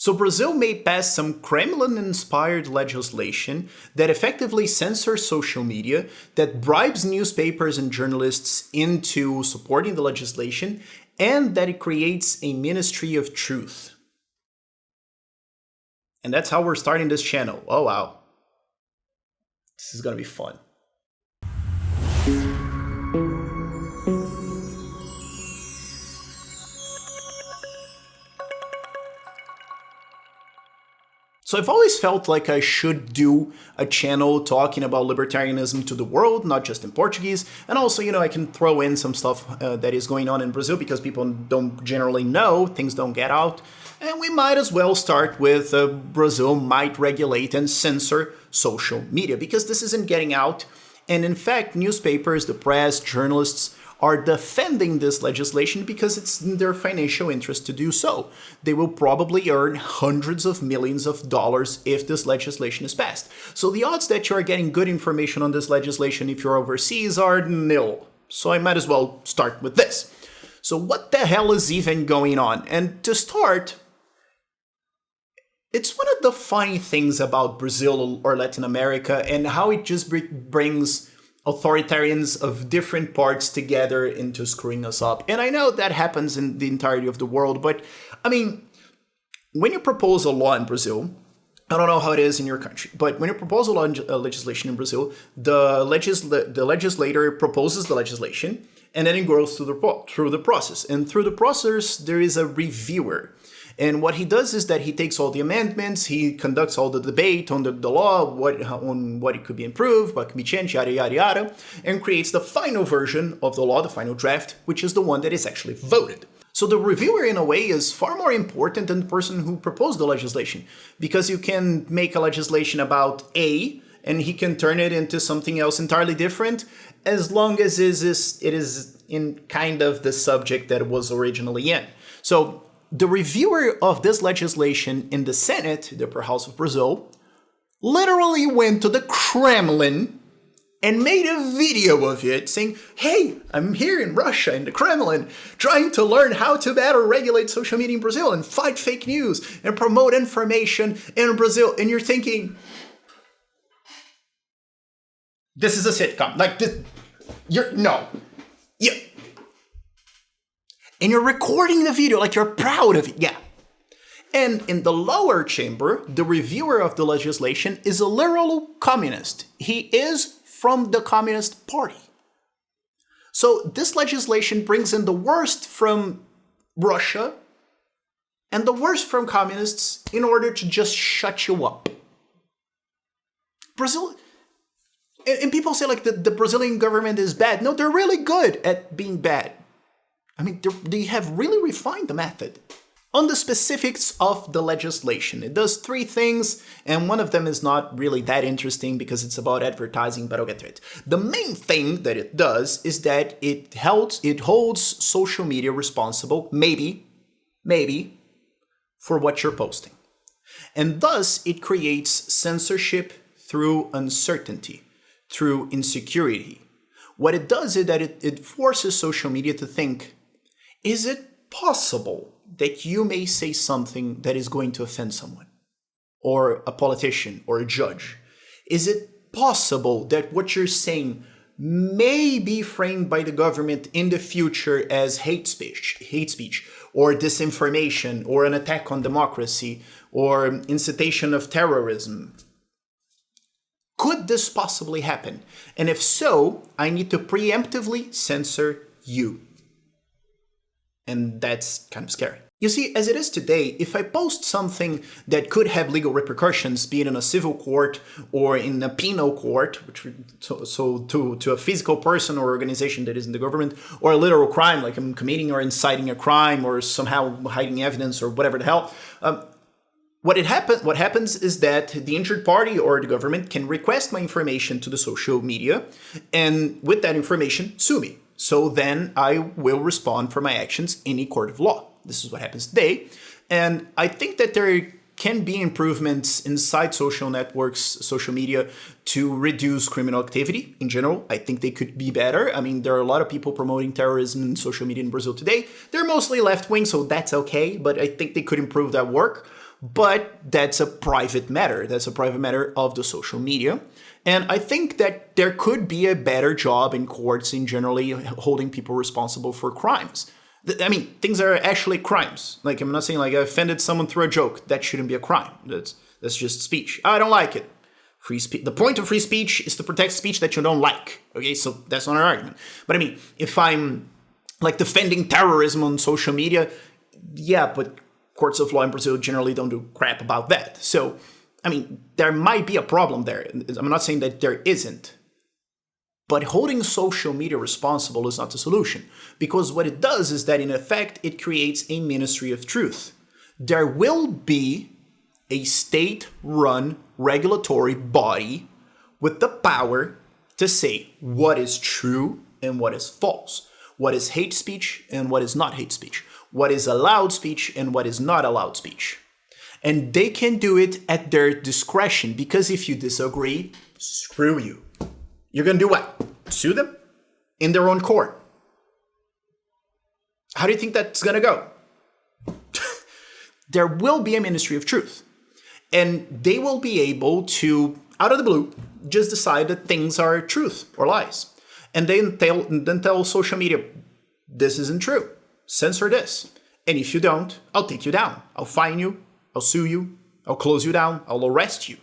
So Brazil may pass some Kremlin-inspired legislation that effectively censors social media, that bribes newspapers and journalists into supporting the legislation, and that it creates a Ministry of Truth. And that's how we're starting this channel. Oh wow. This is gonna be fun. So I've always felt like I should do a channel talking about libertarianism to the world, not just in Portuguese. And also, I can throw in some stuff that is going on in Brazil because people don't generally know, things don't get out. And we might as well start with Brazil might regulate and censor social media because this isn't getting out. And in fact, newspapers, the press, journalists are defending this legislation because it's in their financial interest to do so. They will probably earn hundreds of millions of dollars if this legislation is passed. So the odds that you are getting good information on this legislation if you're overseas are nil. So I might as well start with this. So what the hell is even going on? And to start, it's one of the funny things about Brazil or Latin America and how it just brings authoritarians of different parts together into screwing us up. And I know that happens in the entirety of the world, but I mean, when you propose a law in Brazil, I don't know how it is in your country, but when you propose a law legislation in Brazil, the legislator proposes the legislation, and then it goes through the process. And through the process, there is a reviewer. And what he does is that he takes all the amendments, he conducts all the debate on the law, on what it could be improved, what could be changed, yada, yada, yada, and creates the final version of the law, the final draft, which is the one that is actually voted. So the reviewer, in a way, is far more important than the person who proposed the legislation, because you can make a legislation about A, and he can turn it into something else entirely different, as long as it is in kind of the subject that it was originally in. So the reviewer of this legislation in the Senate, the upper house of Brazil, literally went to the Kremlin and made a video of it saying, hey, I'm here in Russia, in the Kremlin, trying to learn how to better regulate social media in Brazil and fight fake news and promote information in Brazil. And you're thinking, this is a sitcom. Like this, and you're recording the video like you're proud of it. Yeah. And in the lower chamber, the reviewer of the legislation is a literal communist. He is from the Communist Party. So this legislation brings in the worst from Russia and the worst from communists in order to just shut you up. Brazil, and people say like the Brazilian government is bad. No, they're really good at being bad. I mean, they have really refined the method. On the specifics of the legislation, it does three things, and one of them is not really that interesting because it's about advertising, but I'll get to it. The main thing that it does is that it holds social media responsible, maybe, for what you're posting. And thus, it creates censorship through uncertainty, through insecurity. What it does is that it forces social media to think, is it possible that you may say something that is going to offend someone, or a politician, or a judge? Is it possible that what you're saying may be framed by the government in the future as hate speech, or disinformation, or an attack on democracy, or incitation of terrorism? Could this possibly happen? And if so, I need to preemptively censor you. And that's kind of scary. You see, as it is today, if I post something that could have legal repercussions, be it in a civil court or in a penal court, to a physical person or organization that is in the government, or a literal crime, like I'm committing or inciting a crime or somehow hiding evidence or whatever the hell, what happens is that the injured party or the government can request my information to the social media, and with that information, sue me. So then I will respond for my actions in a court of law. This is what happens today. And I think that there can be improvements inside social networks, social media, to reduce criminal activity in general. I think they could be better. I mean, there are a lot of people promoting terrorism in social media in Brazil today. They're mostly left-wing, so that's okay, but I think they could improve that work. But that's a private matter. That's a private matter of the social media. And I think that there could be a better job in courts in generally holding people responsible for crimes. I mean, things are actually crimes. Like, I'm not saying like I offended someone through a joke. That shouldn't be a crime. That's just speech. I don't like it. Free speech. The point of free speech is to protect speech that you don't like. Okay, so that's not an argument. But I mean, if I'm like defending terrorism on social media, yeah, but courts of law in Brazil generally don't do crap about that. So, I mean, there might be a problem there. I'm not saying that there isn't. But holding social media responsible is not the solution. Because what it does is that, in effect, it creates a ministry of truth. There will be a state-run regulatory body with the power to say what is true and what is false, what is hate speech and what is not hate speech, what is allowed speech and what is not allowed speech. And they can do it at their discretion, because if you disagree, screw you. You're going to do what? Sue them? In their own court. How do you think that's going to go? There will be a ministry of truth. And they will be able to, out of the blue, just decide that things are truth or lies. And then tell social media, this isn't true. Censor this. And if you don't, I'll take you down. I'll fine you. I'll sue you. I'll close you down. I'll arrest you.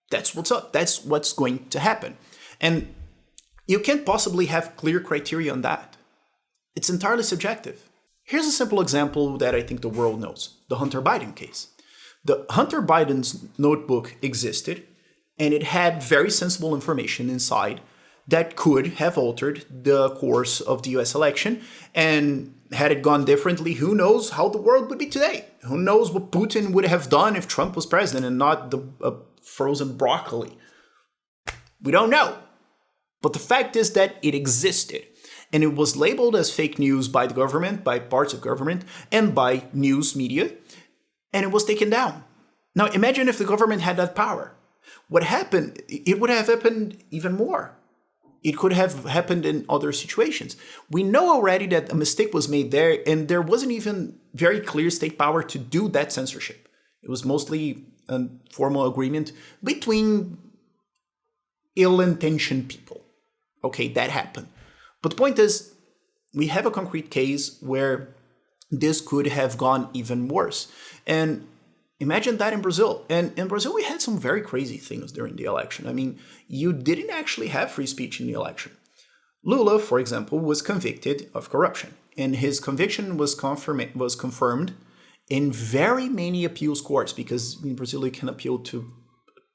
That's what's up. That's what's going to happen. And you can't possibly have clear criteria on that. It's entirely subjective. Here's a simple example that I think the world knows. The Hunter Biden case. The Hunter Biden's notebook existed, and it had very sensible information inside that could have altered the course of the US election. And had it gone differently, who knows how the world would be today? Who knows what Putin would have done if Trump was president and not the frozen broccoli? We don't know. But the fact is that it existed. And it was labeled as fake news by the government, by parts of government, and by news media. And it was taken down. Now imagine if the government had that power. What happened? It would have happened even more. It could have happened in other situations. We know already that a mistake was made there, and there wasn't even very clear state power to do that censorship. It was mostly a formal agreement between ill-intentioned people. Okay, that happened. But the point is, we have a concrete case where this could have gone even worse. And imagine that in Brazil. And in Brazil, we had some very crazy things during the election. I mean, you didn't actually have free speech in the election. Lula, for example, was convicted of corruption. And his conviction was confirmed in very many appeals courts, because in Brazil, you can appeal to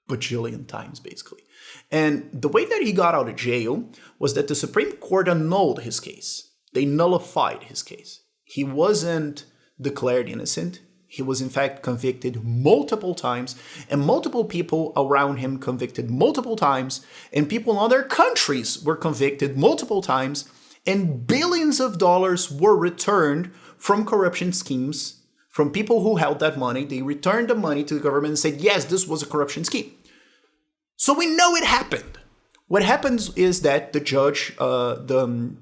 bajillion times, basically. And the way that he got out of jail was that the Supreme Court annulled his case. They nullified his case. He wasn't declared innocent. He was in fact convicted multiple times, and multiple people around him convicted multiple times, and people in other countries were convicted multiple times, and billions of dollars were returned from corruption schemes from people who held that money. They returned the money to the government and said, yes, this was a corruption scheme. So we know it happened. What happens is that the judge, the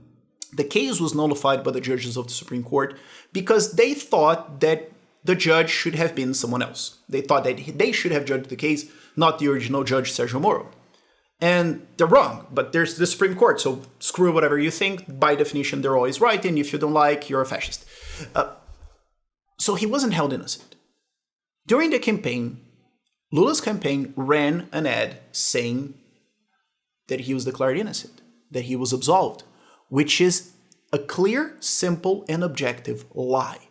case was nullified by the judges of the Supreme Court because they thought that the judge should have been someone else. They thought that they should have judged the case, not the original judge, Sergio Moro. And they're wrong, but there's the Supreme Court, so screw whatever you think. By definition, they're always right, and if you don't like, you're a fascist. So he wasn't held innocent. During the campaign, Lula's campaign ran an ad saying that he was declared innocent, that he was absolved, which is a clear, simple, and objective lie.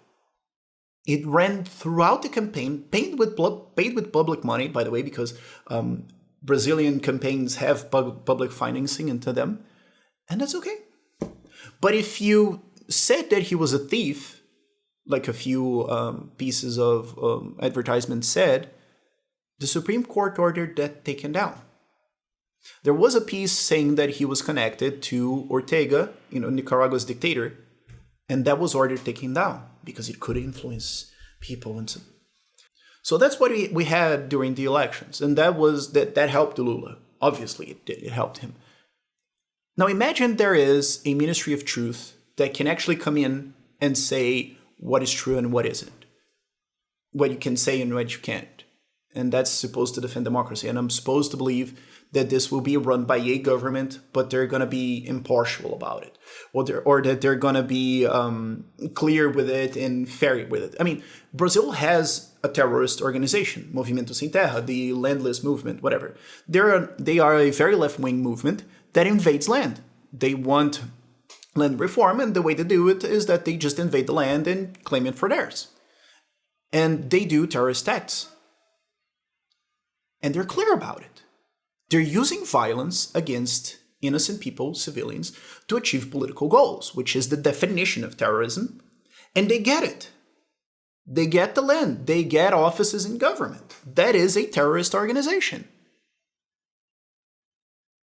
It ran throughout the campaign, paid with public money, by the way, because Brazilian campaigns have public financing into them, and that's okay. But if you said that he was a thief, like a few pieces of advertisement said, the Supreme Court ordered that taken down. There was a piece saying that he was connected to Ortega, Nicaragua's dictator, and that was ordered taken down because it could influence people. And so that's what we had during the elections, and that helped Lula. Obviously, it did. It helped him. Now imagine there is a Ministry of Truth that can actually come in and say what is true and what isn't. what you can say and what you can't. And that's supposed to defend democracy. And I'm supposed to believe that this will be run by a government, but they're going to be impartial about it, or that they're going to be clear with it and fair with it. I mean, Brazil has a terrorist organization, Movimento Sem Terra, the landless movement, whatever. They are a very left-wing movement that invades land. They want land reform, and the way to do it is that they just invade the land and claim it for theirs. And they do terrorist acts. And they're clear about it. They're using violence against innocent people, civilians, to achieve political goals, which is the definition of terrorism. And they get it. They get the land. They get offices in government. That is a terrorist organization.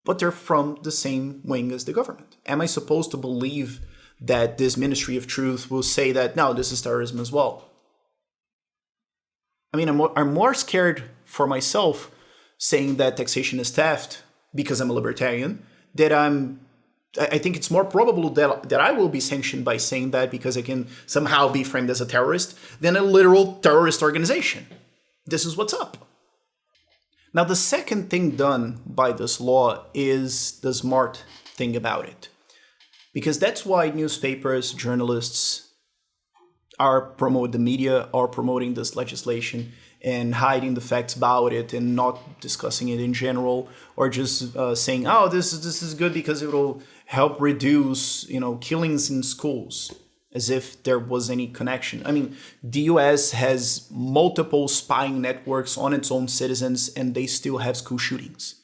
But they're from the same wing as the government. Am I supposed to believe that this Ministry of Truth will say that, no, this is terrorism as well? I mean, I'm more scared for myself saying that taxation is theft because I'm a libertarian, that I think it's more probable that I will be sanctioned by saying that because I can somehow be framed as a terrorist than a literal terrorist organization. This is what's up. Now, the second thing done by this law is the smart thing about it. Because that's why newspapers, journalists the media are promoting this legislation and hiding the facts about it and not discussing it in general, or just saying, oh, this is good because it will help reduce, killings in schools, as if there was any connection. I mean, the US has multiple spying networks on its own citizens, and they still have school shootings.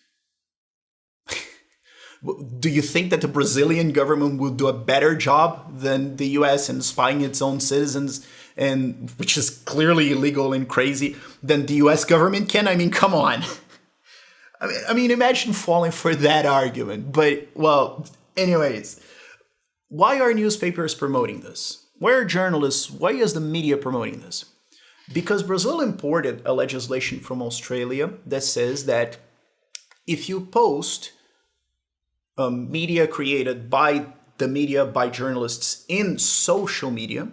Do you think that the Brazilian government will do a better job than the US in spying its own citizens, and which is clearly illegal and crazy, than the US government can? I mean, come on. I mean, imagine falling for that argument. But, well, anyways, why are newspapers promoting this? Why are journalists, why is the media promoting this? Because Brazil imported a legislation from Australia that says that if you post media created by the media, by journalists in social media,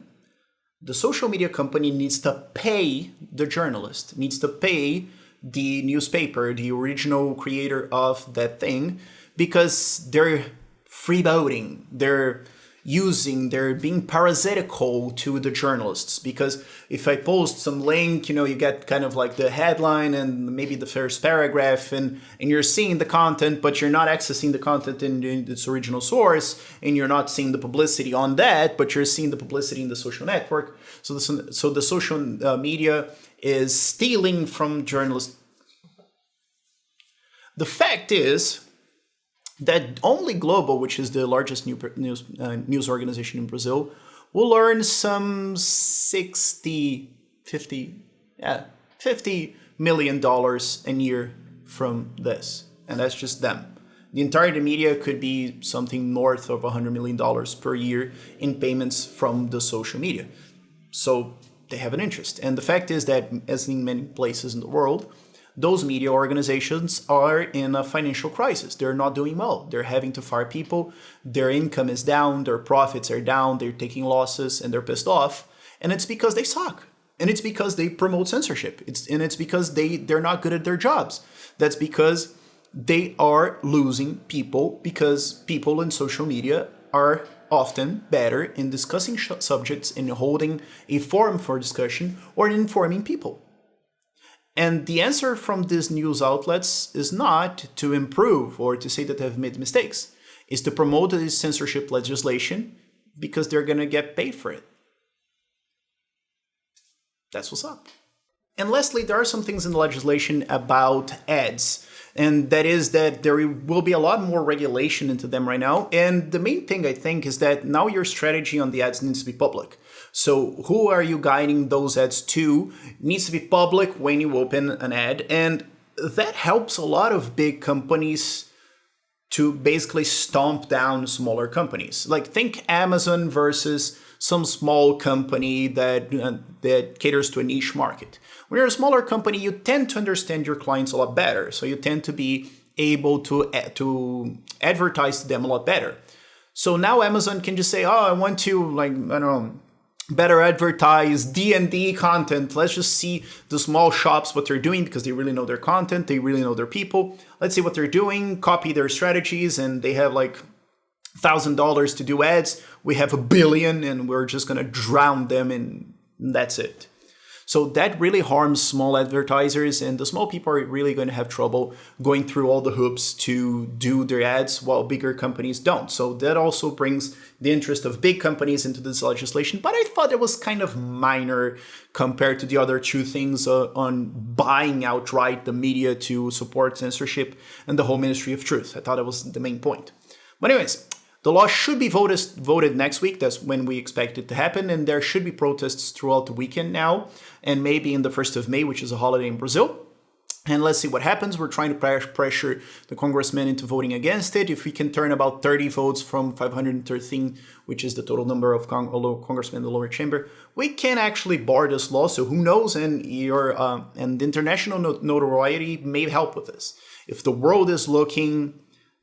the social media company needs to pay the journalist, needs to pay the newspaper, the original creator of that thing, because they're freeboating, they're being parasitical to the journalists. Because if I post some link, you get kind of like the headline and maybe the first paragraph, and you're seeing the content, but you're not accessing the content in its original source, and you're not seeing the publicity on that, but you're seeing the publicity in the social network. So the social media is stealing from journalists. The fact is that only Globo, which is the largest news organization in Brazil, will earn some $50 million a year from this. And that's just them. The entire media could be something north of $100 million per year in payments from the social media. So they have an interest. And the fact is that, as in many places in the world, those media organizations are in a financial crisis. They're not doing well. They're having to fire people. Their income is down. Their profits are down. They're taking losses, and they're pissed off. And it's because they suck. And it's because they promote censorship. It's because they're not good at their jobs. That's because they are losing people, because people in social media are often better in discussing subjects, in holding a forum for discussion, or in informing people. And the answer from these news outlets is not to improve or to say that they've made mistakes. It's to promote this censorship legislation because they're going to get paid for it. That's what's up. And lastly, there are some things in the legislation about ads. And that is that there will be a lot more regulation into them right now. And the main thing, I think, is that now your strategy on the ads needs to be public. So who are you guiding those ads to needs to be public when you open an ad. And that helps a lot of big companies to basically stomp down smaller companies. Like, think Amazon versus some small company that caters to a niche market. When you're a smaller company, you tend to understand your clients a lot better. So you tend to be able to advertise to them a lot better. So now Amazon can just say, oh, I want to, better advertise D&D content. Let's just see the small shops, what they're doing, because they really know their content, they really know their people. Let's see what they're doing, copy their strategies, and they have like $1,000 to do ads. We have $1 billion, and we're just gonna drown them, and that's it. So that really harms small advertisers, and the small people are really going to have trouble going through all the hoops to do their ads, while bigger companies don't. So that also brings the interest of big companies into this legislation. But I thought it was kind of minor compared to the other two things on buying outright the media to support censorship and the whole Ministry of Truth. I thought it was the main point. But anyways, the law should be voted next week. That's when we expect it to happen. And there should be protests throughout the weekend now, and maybe in the 1st of May, which is a holiday in Brazil. And let's see what happens. We're trying to pressure the congressmen into voting against it. If we can turn about 30 votes from 513, which is the total number of congressmen in the lower chamber, we can actually bar this law. So who knows? And and international notoriety may help with this. If the world is looking,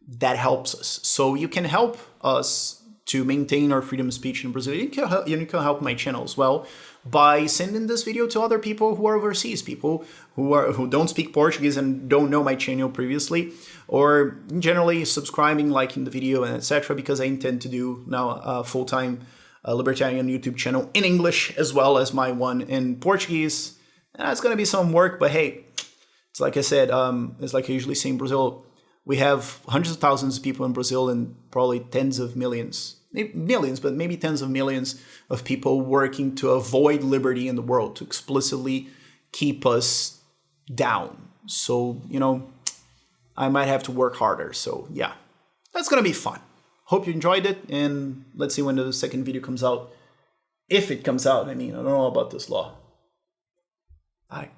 that helps us. So you can help us to maintain our freedom of speech in Brazil. You can help my channel as well by sending this video to other people who are overseas, people who don't speak Portuguese and don't know my channel previously, or generally subscribing, liking the video, and etc. Because I intend to do now a full-time libertarian YouTube channel in English as well as my one in Portuguese. And it's going to be some work, but hey, it's like I said, it's like I usually say in Brazil. We have hundreds of thousands of people in Brazil and probably tens of millions, but maybe tens of millions of people working to avoid liberty in the world, to explicitly keep us down. So, I might have to work harder. So yeah, that's going to be fun. Hope you enjoyed it. And let's see when the second video comes out. If it comes out, I don't know about this law. Bye.